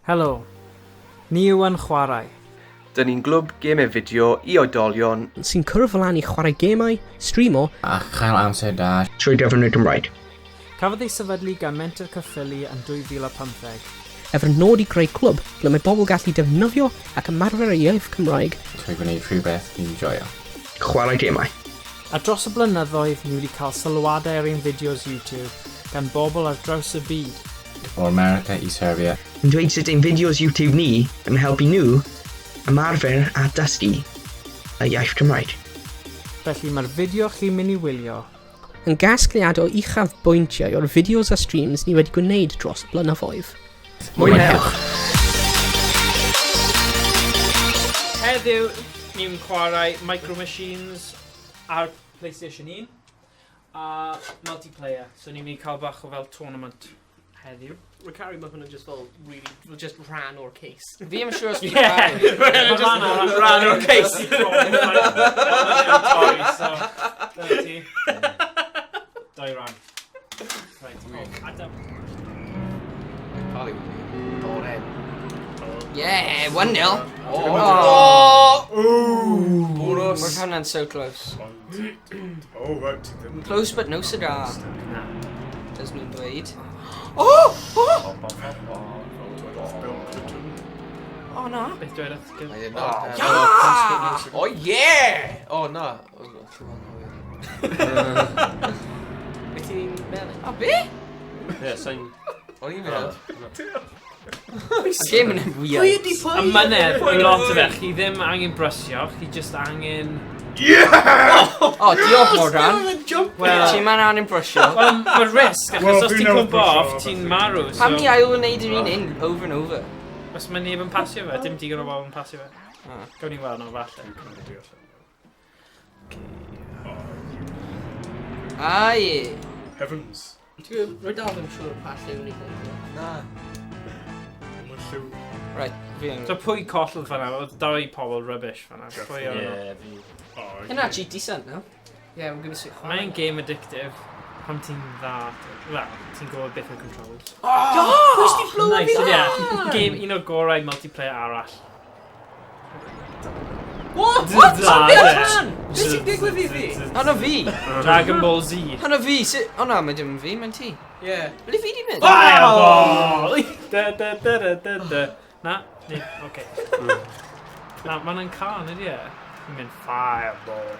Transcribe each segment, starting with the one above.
Helo, ni yw yn chwarae. Dyn ni'n glwb gemau fideo i oedolion sy'n cwrdd fel i chwarae gemau, streamo a chael amser da trwy dyfryn y Gymraeg. Cafodd ei sefydlu gan Menter Cyffili yn 2015. efo'r nod i greu clwb ble mae bobl gallu defnyddio ac ymarfer y iaith Cymraeg trwy gwneud rhywbeth ni'n joio. Chwarae gemau. A dros y blynyddoedd, ni wedi cael sylwadau ar ein fideos YouTube gan bobl ar draws y byd. O America i Serbia. Yn dweud sut ein fideos YouTube ni yn helpu nhw ymarfer a dysgu y iaith Cymraeg. Felly mae'r fideo chi'n mynd i wylio yn gasgliad o uchafbwyntiau o'r fideos a streams ni wedi gwneud dros y blynyddoedd. Mwynhewch! Heddiw, ni'n chwarae Micro Machines ar PlayStation 1 a multiplayer, so ni'n mynd i cael bach o fel tournament heddiw. We're carrying up and just fel really, just Rhan o'r case. Fi am siŵr os fi Rhan o'r case. Doi Rhan. Yeah, 1-0. We're coming so close. Close but no cigar. Does nhw'n dweud. Oh na. Beth dweud at Oh yeah! Oh na. Beth ti'n melyn? A be? Ie, sa'n... O'n i'n meddwl. Game yn weird. Y mynedd, i lot o fe, chi ddim angen brysio, chi just angen... O, diolch Morgan. Wel, Ti'n ma'n angen brysio. Wel, mae'r risg, achos os ti'n cwmpa off, ti'n marw. Pam ni ail yn neud yr un un, over and over? Os mae neb yn pasio fe, dim digon o bobl yn pasio fe. Gawn ni'n weld nhw falle. Ah, ie. Heavens. Ti'n rhaid dal ddim siŵr pa lliw ni gwneud. Na. Mae'n lliw. Right, fi yn... So pwy collodd fan'na? Oedd doi pobl rubbish fan'na. Pwy o'n nhw? Hynna actually decent, no? Yeah, we're going to see. Mae'n game addictive. Pam ti'n dda. Wel, ti'n gwybod beth yw'r controls. Pwys di blw fi Nice, dda! ie. Game un o'r gorau multiplayer arall. What? What? Beth sy'n digwydd i fi? Hwna fi? Dragon Ball Z. Hwna fi? O na, mae dim yn fi, mae'n ti. Yeah. Ble fi di mynd? Fireball! Da. Na? Ni? Oce. Na, mae'n can, ydi e? Mae'n mynd fireball.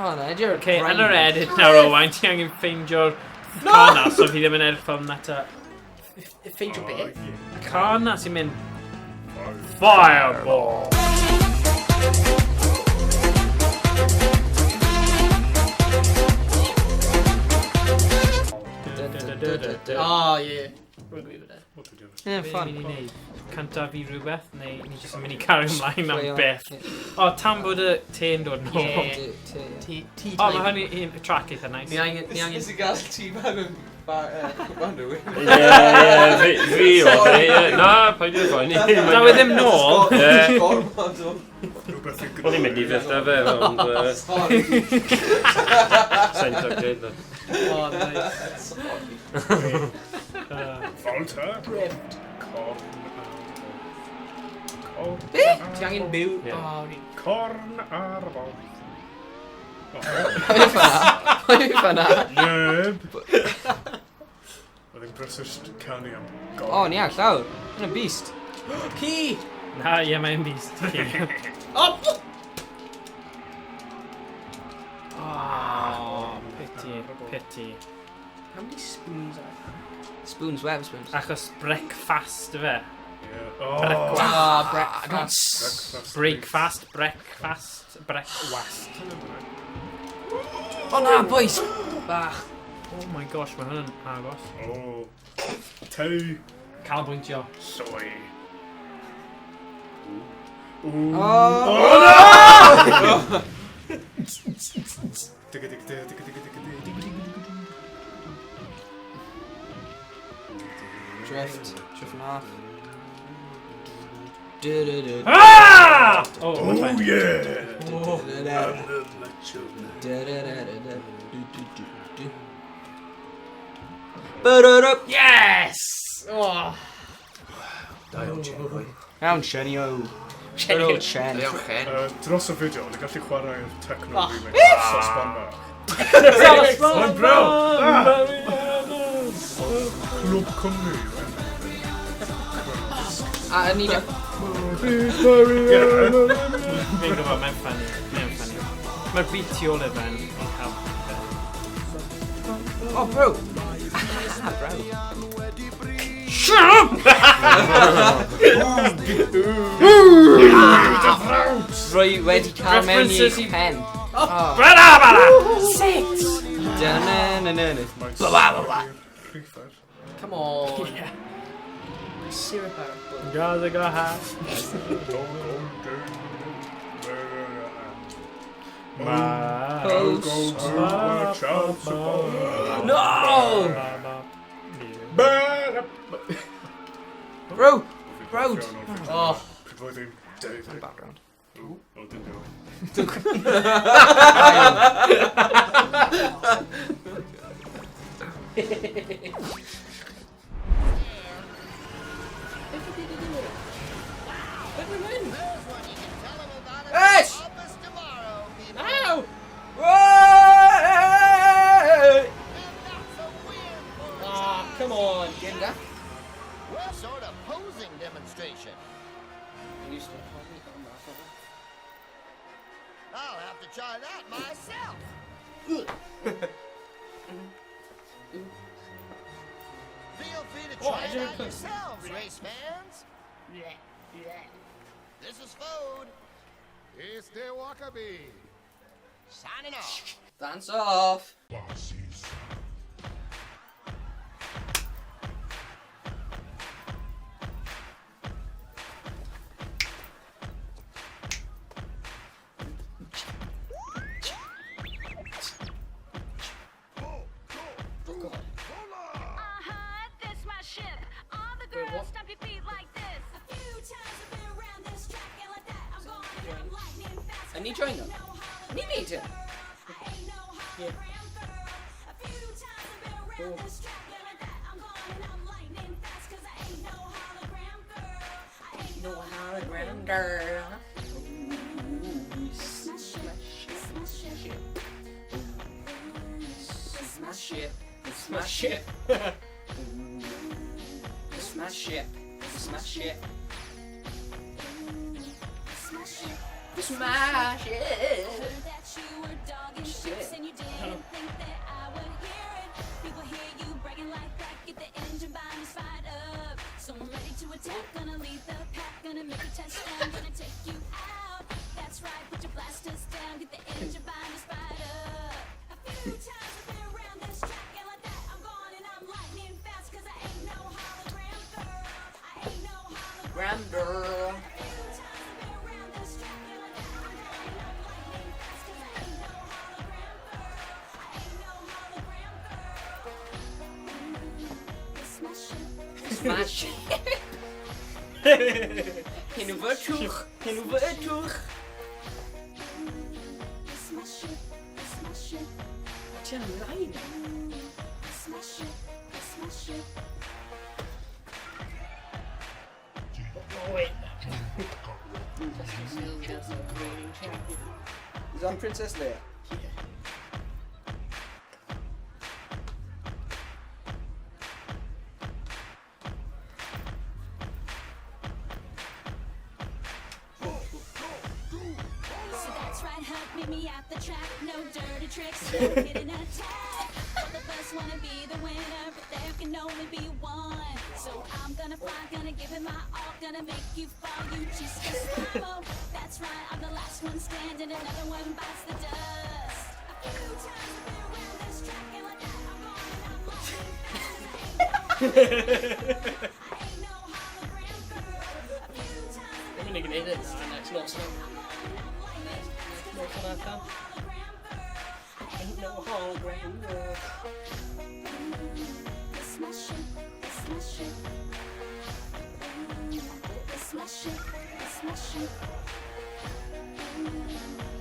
O na, ydy'r Oce, yn yr edit nawr Owain, ti angen ffeindio'r can na, so fi ddim yn edrych fel neta. Ffeindio beth? Can na sy'n mynd fireball. Oh, yeah. We'll agree with that. Yeah, Be fun. ni'n ei wneud? Canta fi rhywbeth, neu ni jyst yn mynd i cario ymlaen am Play on. beth? O, tan bod y te'n dod nôl. Tea O, time. mae hynny un track eitha nice. Ni angen... Is i gael ti fan yn... Bandw? Fi o fe, na, paid i'n ffaen. Daw e ddim nôl. O'n i'n mynd i fydd da fe, ond... Sa'n tagdyd. Oh, nice. Falta. Be? Ti angen byw? Ie. Oh, ni... Corn ar fol. Pwy fanna? Neb. Oedd yn brysysd canu am gorn. O, ni all, llawr. Yn y beast. Ci! Na, ie, mae'n beast. Oh! Oh, pity. How many spoons are there? Spoons, web spoons. Achos breakfast, fe. Breakfast. Breakfast. O na, boys! Bach. Oh my gosh, mae hwnna'n agos. Oh. Tei. Canolbwyntio. Soy. Drift and half. Ah! Oh, Oh yeah. Yes! Oh. Da iawn, Chen, boi. Iawn, Shenny o. Good old Shen. Da iawn, Chen. Dros y fideo, ni gallu chwarae'r techno Oh. remix. Sosban bach. Mae'n bro! Clwb Cymru. A ni... Fi'n gwybod, mae'n ffynnu. Mae'r beat tu ôl i'r fan yn help. Oh, bro. Rwy wedi cael mewn i References i- pen. Bala! Six! Da-na-na-na-na. Rhifar. Come on. Syrup ar y bwyd. Gaza gaha. No! Bro! Road! Oh. Blwyddyn, Taith. Background. Oh, didn't do Yes! Ow! Ah, come on. Genda? What sort of posing demonstration? I'll have to try that myself. Feel free to try it out yourselves, race fans. This is food. It's the Wakabi. Signing off. Dance off! This my ship. All the girls stomp your feet like this. A few times I've been around this track and like that I'm going and I'm lightning fast. I need join them. I need meeting. I ain't no hologram girl. A few times I've been around this track and like that I'm going and I'm lightning fast 'cause I ain't no hologram girl. I ain't no hologram girl. It's my ship. It's my ship. It's my ship. It's my ship. It's my ship. It's my ship. It's my ship. That you were dogging ships and you didn't think that I would hear it. People hear you bragging like that, get the engine binders fired up. So I'm ready to attack, gonna lead the pack, gonna make a touchdown, gonna take you out. That's right, put your blasters down, get the engine binders fired up. A few times I've been around this track and like that I'm going and I'm lightning fast 'cause I ain't no hologram girl. I ain't no hologram Girl. My ship. Hyn fyrtwch. Hyn fyrtwch. It's my ship. It's my ship. Ti'n rhaid. It's my ship. It's my ship. Is that Princess Leia? So that's right, Hunt, meet me at the track. No dirty tricks, no hidden attack. All of us wanna be the winner, but there can only be one. So I'm gonna fly, gonna give it my all, gonna make you fall, you just a slime. That's right, I'm the last one standing, another one bites the dust. A few times I've been around this track, and like that I'm going and I'm lightning fast. I ain't no hologram girl. A few times I've been Gonna get it next note. Ain't no hologram girl. It's my ship. It's my ship. It's my ship. It's my ship.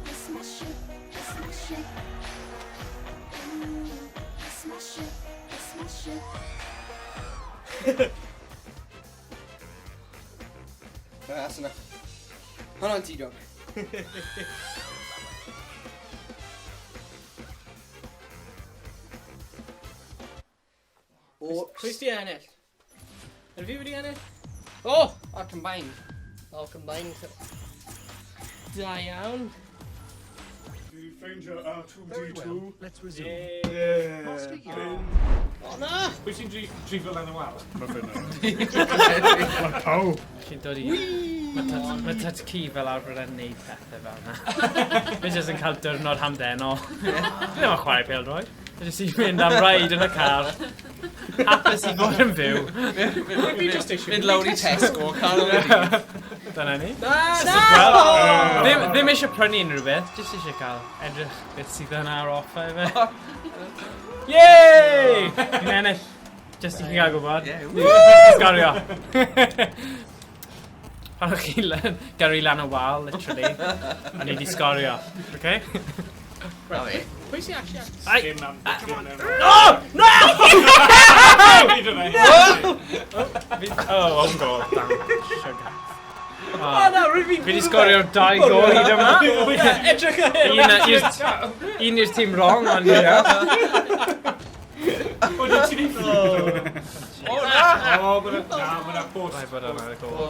It's my ship. It's my ship. It's my ship. It's my ship. That's enough. Hwna'n ti, John. Pwy di ennill? Yn fi wedi ennill? Oh! A combined. O, combined. Da iawn. Ffeindio R2D2. Let's resume. O na! Pwy sy'n drifo lan y wal? Mae ffynna. Mae pawb. Chi'n dod i... Mae tat ci fel arfer yn neud pethau fel yna. Fe jyst yn cael diwrnod hamdeno. Ddim yn chwarae pêl-droed. Fe jyst i'n mynd am raid yn y car. Hapus i fod yn fyw. Mynd lawr i Tesco, cael o'n Dyna ni. Na! Ddim eisiau prynu unrhyw beth, jyst eisiau cael edrych beth sydd yna ar offer efe. Yay! Ni'n ennill. Jyst i chi gael gwybod. Sgario. Pan o'ch chi gyrru lan y wal, literally. A ni di sgorio. OK? Pwy sy'n actually... Ai! No! No! Oh, on goal. Damn. Sugar. O na, rwy'n Fi di sgorio 2 gol hyd yma. Edrych o hyn! Un i'r tîm wrong, ond ie. O, dwi'n ti'n ei ffynnu. O, na! O, mae'na post. Rai bod yna gol.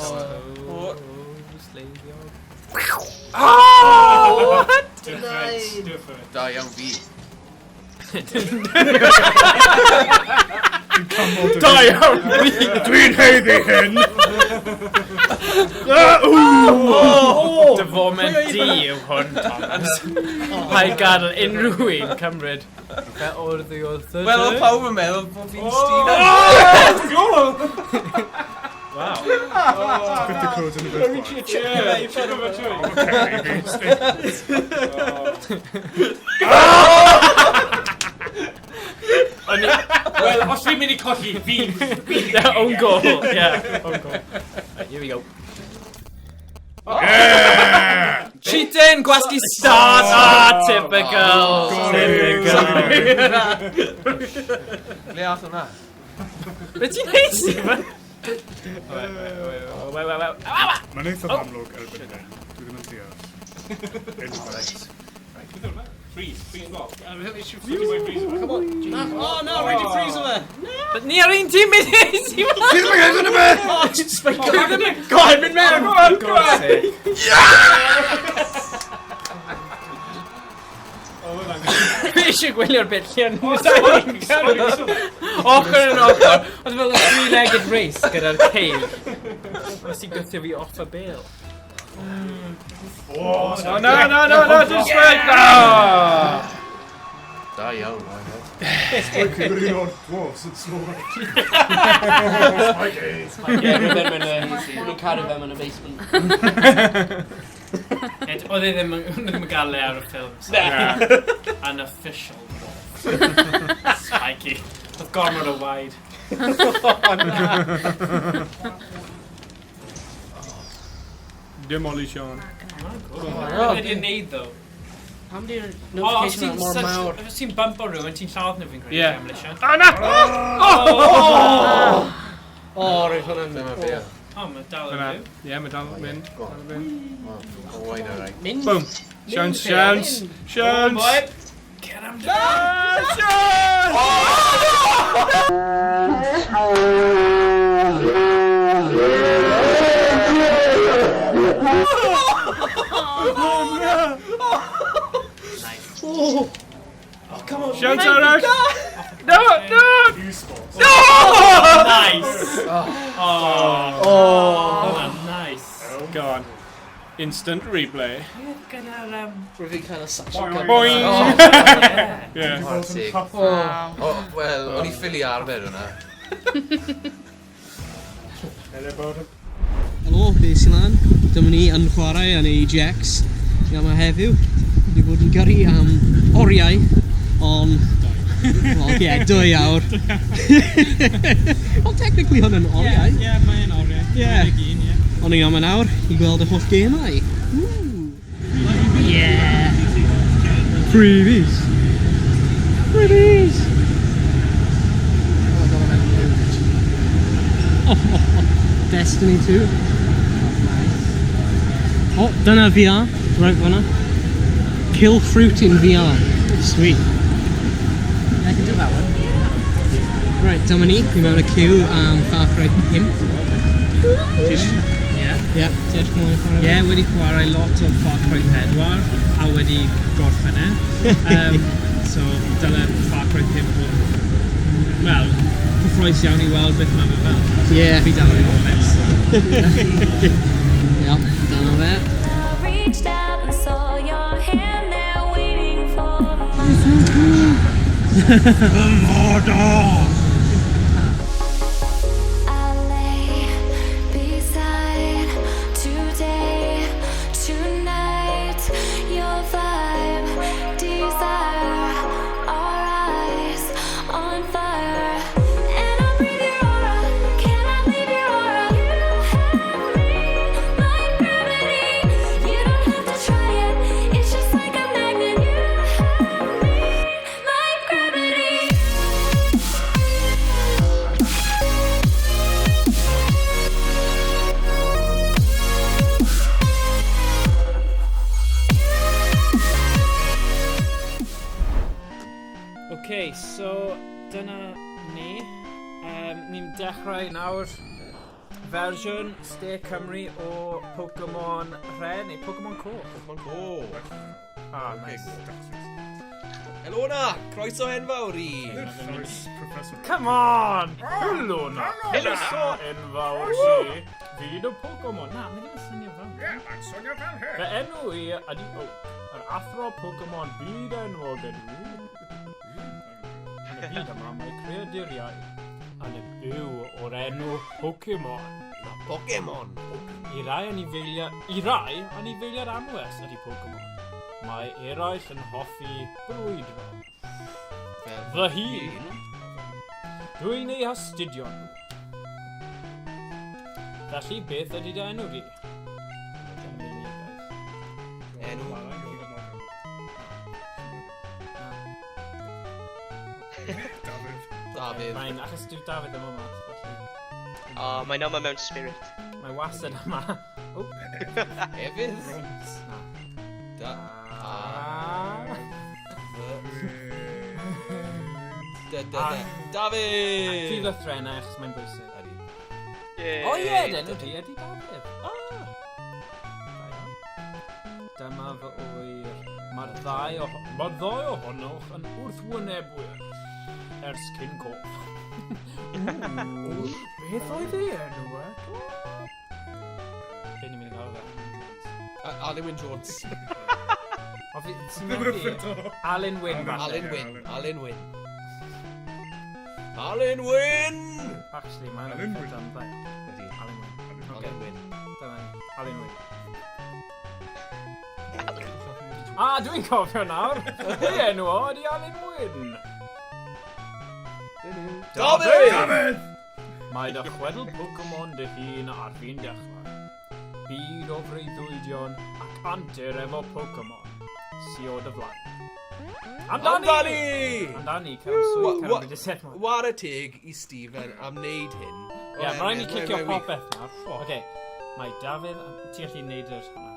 Oh! What? Different. Da iawn fi. Da iawn fi! Dwi'n heiddi hyn! Dy foment di yw hwn, Thomas. Pa'i gadael unrhyw un cymryd. Fe o'r ddi wrth y Wel, o pawb yn meddwl bod fi'n Steve. Wow. Put the codes in the bed. Wel, os fi'n mynd I colli, fi. Own goal, yeah. Own goal. Right, here we go. Yeah! Cheating! Gwasgu start! Ah, typical! Le ath hwnna? Be ti'n neud, Stephen? Mae'n eithaf amlwg erbyn hyn. Dwi ddim yn deall. Freeze go. Come on. Oh no, ready freeze yma. Ni ar un tîm mynd i si fan! Ti'n mynd yn y beth? Oh, just spike up. Go on, mynd mewn. Go on! Fi eisiau gwylio'r bit lle yn ochr yn ochr. Oedd fel y three-legged race gyda'r ceir. Os ti'n gythio fi off y bail. Oh, no, just right now! Da iawn, Like you're really on dwarfs and slow. Rwy'n caru fe yn y basement. Oedd e ddim yn gael le ar y ffilm. Unofficial dwarf. Spiky. Oedd gormod o waid. Demolition. What did you need though? Pam di'r notification yn mor mawr? Os ti'n bumpo rhywun, ti'n lladd nhw fi'n credu demolition. O, rwy'n hwnna'n mynd. O, mae dal yn fyw. Ie, mae dal yn mynd. Owain ar rai. Mynd? Boom. Chance. Get him down! Oh, come on. Chance Arash. No! Nice! Oh, nice. Go on. Instant replay. Rwy'n cael y sash. Boing! Yeah. O, wel, o'n I ffili arfer hwnna. Helo, be sy'n lan? Dyma ni yn chwarae yn ei Jex. Yma heddiw. Wedi bod yn gyrru am oriau, ond... Wel, ie, 2 awr. Ond technically hwn yn oriau. Ie, mae'n oriau. Ie. Ond ni am yn awr I gweld y holl gemau. Yeah! Freebies! Oh, Destiny 2. O, dyna VR. Right fanna. Kill fruit in VR. Sweet. I can do that one. Right, dyma ni. Fi mewn y queue am Far Cry 5. Ie, ti edrych mwy chwarae? Ie, wedi chwarae lot o Far Cry 4 a wedi gorffen so, dyle Far Cry 5 bod... Wel, cyffroes iawn i weld beth mae fe fel. Ie. Fi dal yn ôl nes. Ie, dyna fe. Reached out and saw your hand there waiting for I lay beside today, tonight, your vibe, desire, our eyes on fire. And I breathe your aura, can I leave your aura? You have me like gravity. You don't have to try it, it's just like a magnet. You have me like gravity. Okay, so dyna ni. Ni'n dechrau nawr fersiwn Stay Cymru o Pokémon Rhan neu Pokémon Coch. Pokémon Coch. Ah, nice. Helo na, croeso enfawr i. Come on! Helo na! Croeso enfawr i fyd o Pokémon. Na, mae ddim yn swnio fel. Ie, mae'n swnio fel hyn. Fy enw i ydi Oak, yr athro Pokémon byd enwog yn y byd yma mae creaduriau yn y byw o'r enw Pokémon. Pokémon. I rai anifeiliad anwes ydi Pokémon. Mae eraill yn hoffi brwydro. Fy hun, dwi'n ei hastudio nhw. Felly beth ydy dy enw di? Enw. Dafydd. Mae'n achos dyw Dafydd yma mas. Mae'n yma mewn spirit. Mae wastad yma. Efydd. Dafydd! Ti lythrenau achos mae'n bwysig. Yeah. O ie, enw di ydi Dafydd. Dyma fy oer. Mae'r ddau ohonoch yn wrthwynebwyr ers cyn Coch. Beth oedd ei enw e? Be ni'n mynd i gael fe? Alun Jones. Alun Wyn. Alun Wyn! Actually, mae'n Alun Wyn. Alun Wyn. Alun Wyn. Dwi'n cofio nawr. Ei enw o ydi Alun Wyn. Dafydd! Mae dy chwedl Pokémon dy hun ar fi'n dechrau. Byd o freuddwydion ac antur efo Pokémon. Sio dy flaen. Amdani! Cael swydd. War y teg i Stephen am wneud hyn. Ie, mae rhaid ni cicio popeth nawr. Oce, mae Dafydd... Ti'n gallu neud yr hwnna.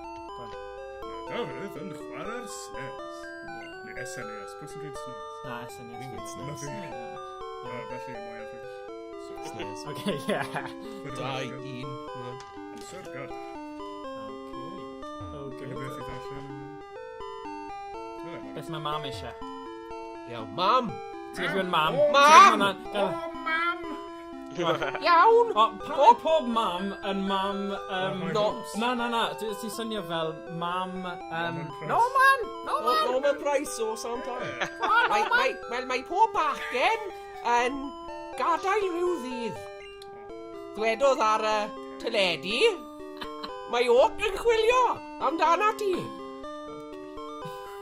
Dafydd yn chwarae'r SNES. Neu SNES, pwy sy'n dweud SNES? Na, SNES. Felly, mwy o SNES. Oce, ie. 2-1. Amser gad. Oce. Beth i ddarllen? Beth mae mam eisiau? Iawn, mam! Ti'n gwybod mam? Mam! O, mam! Iawn! Pob mam yn mam... Na. Ti'n swnio fel mam... Norman Price o Soundtown. Mae pob bachgen yn gadael rhyw ddydd. Dwedodd ar y teledu. Mae Oak yn chwilio amdana ti.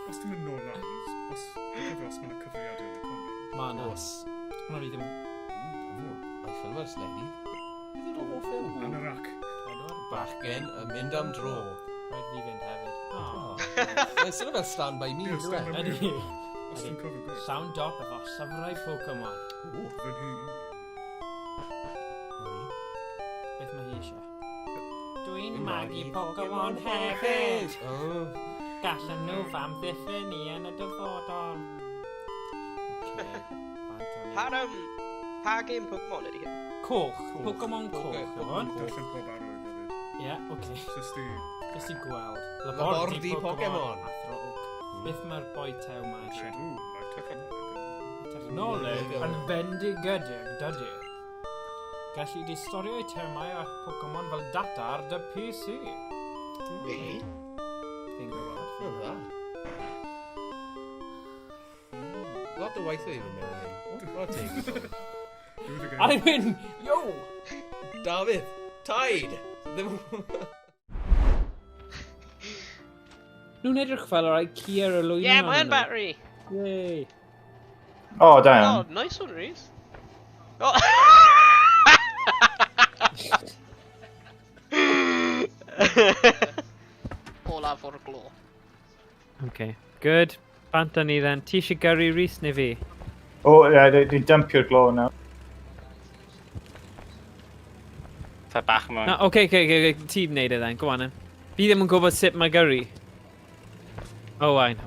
Os ti'n mynd nôl nawr, os mae'n cyfriadau yn y comic? Mae'n os. Mae'n rhaid ddim... Mae ffilm ar sledu. Bydd ydw o ffilm? Yn y rac. Bachgen yn mynd am dro. Rhaid fi fynd hefyd. Mae'n sy'n fel Stand By Me, yw e? Ydy. Os ti'n cofio gwrs. Llawn dop efo llyfrau Pokémon. Fy hun. Beth mae hi eisiau? Dwi'n magu Pokémon hefyd. Gallen nhw fam ddiffyn ni yn y dyfodol. Pa game Pokémon ydy hyn? Coch. Pokémon Coch. Darllen pob arwydd hefyd. Ie, oce. Jyst i gweld. Labordy Pokémon. Beth mae'r boi tew ma eisiau? No, Technoleg yn fendigedig, dydy. Gallu di storio eu termau a Pokémon fel data ar dy PC. Fi'n gwybod. Lot o waith o even mewn hyn. What a take. Arwyn! Yo! David! Tide! Nhw'n edrych fel yr IKEA ar y lwyn. Yeah, mae'n battery! Yay! Oh, damn. Oh, nice one, Reese. Oh! Olaf o'r glo. Okay, good. Banta ni then. Ti eisiau gyrru Rhys neu fi? Oh, yeah, they dump your glow now. Ta bach mewn. No, okay, ti'n neud e then. Go on then. Fi ddim yn gwybod sut mae gyrru. Owain.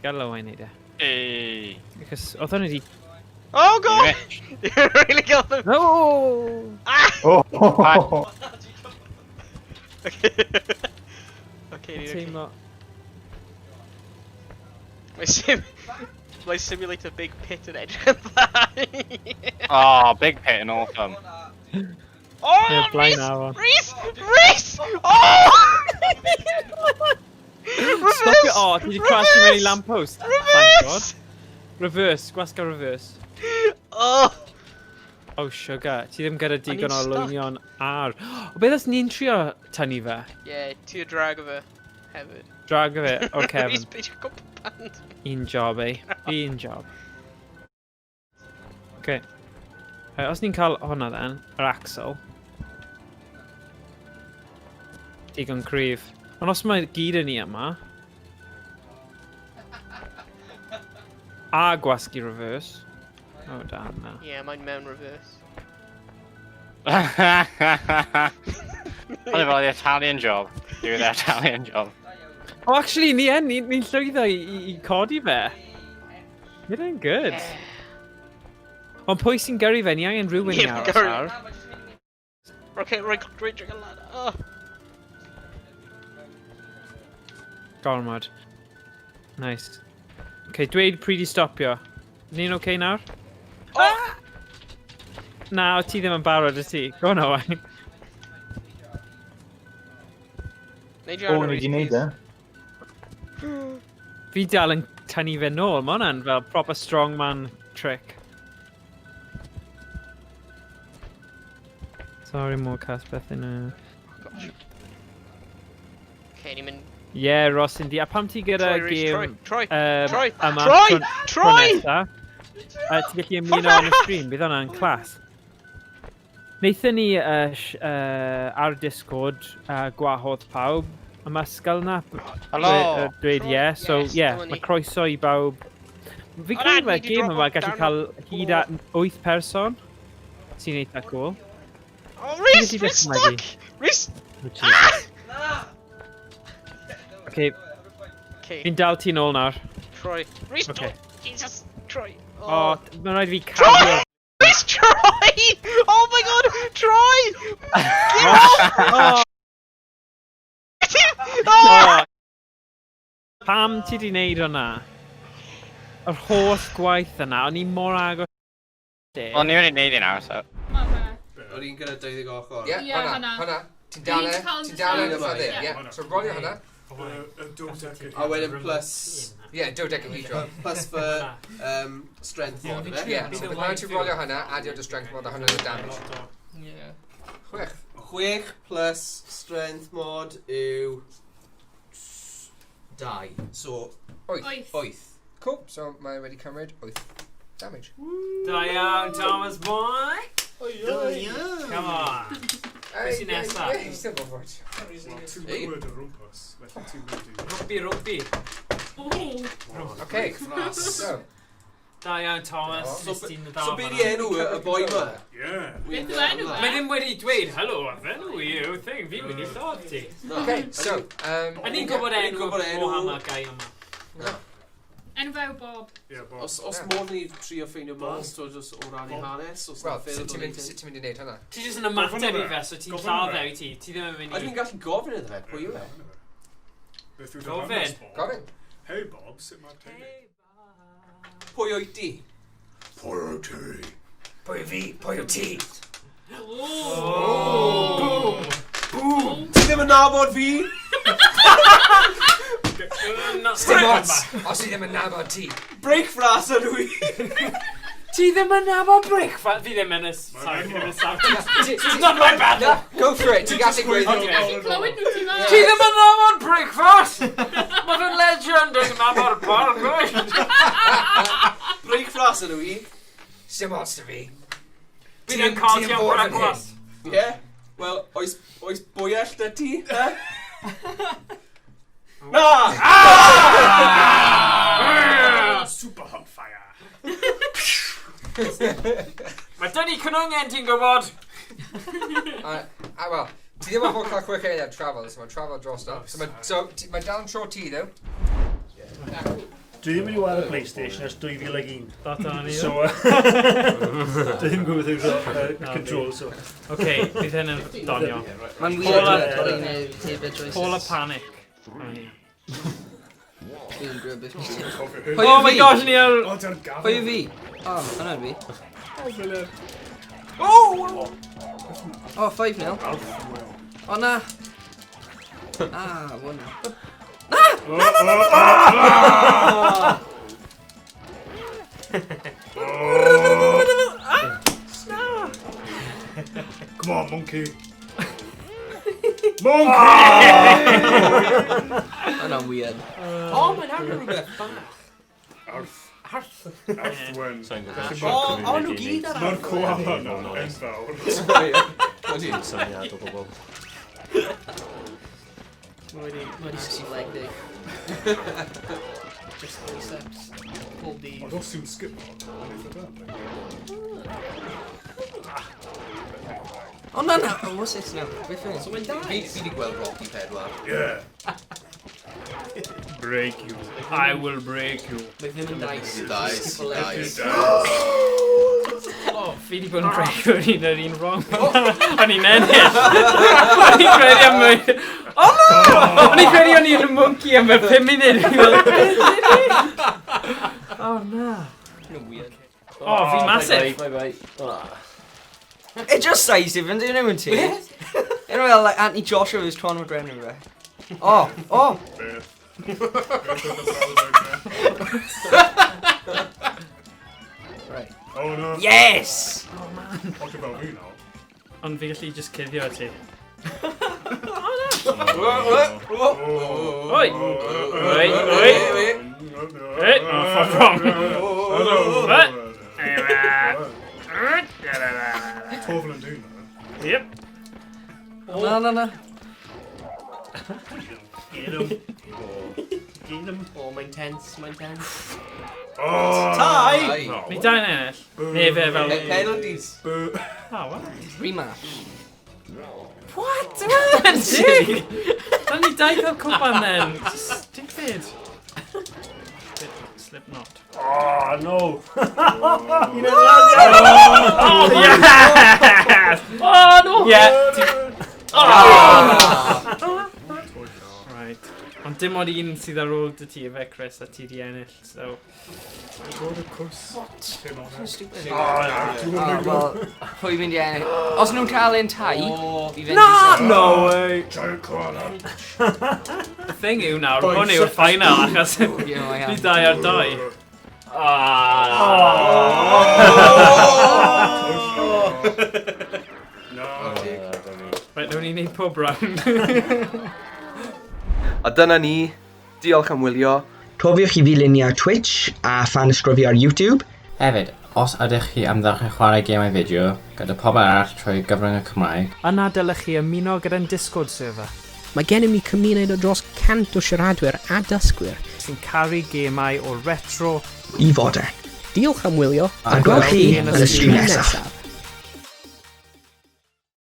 Gadael Owain neud e. Hey. Because oedd hwn wedi... Oh, God! You really got them! No! Ah! Oh! Okay, Teimlo... My simulator big pit and edge and that. Oh, big pit and awesome. Oh, Reese! Oh! Stop it! Oh, did you crash too many lampposts? Thank God. Reverse, gwasga reverse. Oh! Oh, sugar. Ti ddim gyda digon o lwynion ar. O, beth os ni'n trio tynnu fe? Yeah, ti o drag o fe hefyd. Drag o fe? O, Kevin. Reese, beth yw'n gwybod band? Un job, Un job. Okay. Os ni'n cael hwnna then, yr axle. Digon cryf. Ond os mae gyd yn ni yma... A gwasgu reverse. Oh, damn, no. Yeah, mae'n mewn reverse. Oedd fel the Italian job. Do the Italian job. Oh, actually, ni'n llwyddo i codi fe. You're doing good. Ond pwy sy'n gyrru fe, ni angen rhywun i aros ar. Okay, right drink a lad. Oh. Gormod. Nice. Okay, dweud pryd i stopio. Ni'n okay nawr? Oh! Na, ti ddim yn barod y ti. Go on, Owain. Oh, ni di neud e. Fi dal yn tynnu fe nôl, ma' hwnna'n fel proper strongman trick. Sorry, more cast beth yn y... Gosh. Okay, ni'n mynd... Yeah, Ross, yndi. A pam ti gyda game... Troy! Ti gallu ymuno yn y stream, bydd hwnna'n clas. Wnaethon ni ar Discord gwahodd pawb am ysgol na. Helo! Dweud ie, so ie, mae croeso i bawb. Fi credu mae'r game yma gallu cael hyd at 8 person. Sy'n eitha cool. Oh, Reese! Reese stuck! Reese! Okay. Fi'n dal ti nôl nawr. Troy. Reese, okay. Jesus! Troy! Oh, mae'n rhaid fi cafio. Reese, Troy! Oh my God! Troy! Get off! Oh! Pam ti di neud hwnna? Yr holl gwaith yna, o'n i mor agos. Wel, ni wedi neud i nawr, so... O'n i'n gyda 20 ochr. Ie, hwnna. Ti'n dal yma ddim, ie. So rolio hwnna. A wedyn plus... Ie, dodecahedron. Plus for strength mod, yna. Ie, so bydd ti'n rolio hwnna, adio dy strength mod a hwnna'n y damage. Ie. 6. 6 plus strength mod yw... 2. So... 8. Cool, so mae wedi cymryd 8 damage. Da iawn, Thomas boy! Come on! Beth sy'n nesaf? Ie, still go for it. Two word o rumpus. Rugby. Okay, so... Da iawn, Thomas. So beth i enw y boi yma? Beth yw enw? Mae ddim wedi dweud, helo, enw i yw thing, fi'n mynd i ddod ti. Okay, so, A ni'n gwybod enw o hama gai yma. Enw few Bob. Os modd ni trio ffeindio mas, o ran i hanes, os Wel, sut ti'n mynd i wneud hynna? Ti jyst yn ymateb i fe, so ti'n lladd i ti. Ti ddim yn mynd i... A dwi'n gallu gofyn iddo fe, pwy yw e? Gofyn. Gofyn. Hey Bob, sut mae'r teulu? Pwy o'i di? Pwy o ti? Pwy fi? Pwy o ti? Boom! Ti ddim yn nabod fi? Dim ots, os i ddim yn nabod ti. Breakfast ydw i. Ti ddim yn nabod breakfast? Fi ddim yn sorry, fi ddim yn sorry. It's not my bad. Go for it, ti'n gallu gweud. Ti'n gallu clywed nhw ti fan. Ti ddim yn nabod breakfast? Mae'n yn legend yn nabod bar, gwyd. Breakfast ydw i. Dim ots dy fi. Fi ddim cael ti am breakfast. Ie? Wel, oes bwyell dy ti? Na! Super hot fire. Mae dyn ni cynongen ti'n gwybod? Wel, ti ddim yn fod cael quick eiliad travel, so mae'n travel dros da. So mae dal yn tro ti, ddew. Dwi ddim yn weld y PlayStation ers 2001. Data ni. So, dwi ddim gwybod yw'r control, so. Oce, bydd hyn yn donio. Mae'n weird. Polar Panic. Oh my gosh, ni ar... Pwy yw fi? O, hwnna fi. O, 5-0. O, na. Wna. Come on, monkey. Hwnna'n weird. O, mae'n agor rhywbeth bach. Arthwen. O, nhw gyd ar Mae'r koala yna yn fawr. Dwi'n syniad o bobl. Mae wedi leg dig. Just biceps. Pull the... Ond os yw'n skip on, O na na, what's this now? So mae'n dau. Fi wedi gweld Rocky 4. Yeah. Break you. I will break you. Mae ddim yn nice. Dice. O, fi wedi bod yn break o'r un yr un wrong. O'n i'n ennill. O'n i'n credu am y... O no! O'n i'n credu o'n i'n monkey am y 5 munud. O na. Weird. O, fi massive. Bye. It just says different, you know what I mean? You know, like Anthony Joshua was trying to run over. Oh! Right. Oh no. Yes! Oh man. What about me now? Ond fi gallu just cuddio ti. Oi! Hey, oh, fuck wrong. Pobman yn dyn Yep. No. Get him. Oh, mae'n tense. Tai! Ni da'n ennill. Ne fe fel... Penalties. What? Rematch. What? Mae'n dig! Da ni dau cael cwpan then. Stupid. Slipknot. Oh, no. Oh, yes! Oh, no! Yeah. Right. Ond dim ond un sydd ar ôl dy ti efe, Chris, a ti di ennill, so... What? Stupid. Wel, pwy mynd i ennill? Os nhw'n cael ein tai, fi fynd i sefyll. No way! Giant koala. Y thing yw nawr, hwn yw'r final, achos ni dau ar dau. Right, nhw'n ni'n neud pob round. A dyna ni. Diolch am wylio. Cofiwch i ddilyn ar Twitch a fan ysgrifu ar YouTube. Hefyd, os ydych chi ymddech chwarae gemau fideo gyda pobl arall trwy gyfrwng y Cymraeg, Yna dylech chi ymuno gyda'n Discord server. Mae gennym ni cymuned o dros 100 o siaradwyr a dysgwyr sy'n caru gemau o retro I fodern. Diolch am wylio. A gweld chi yn y stream nesaf.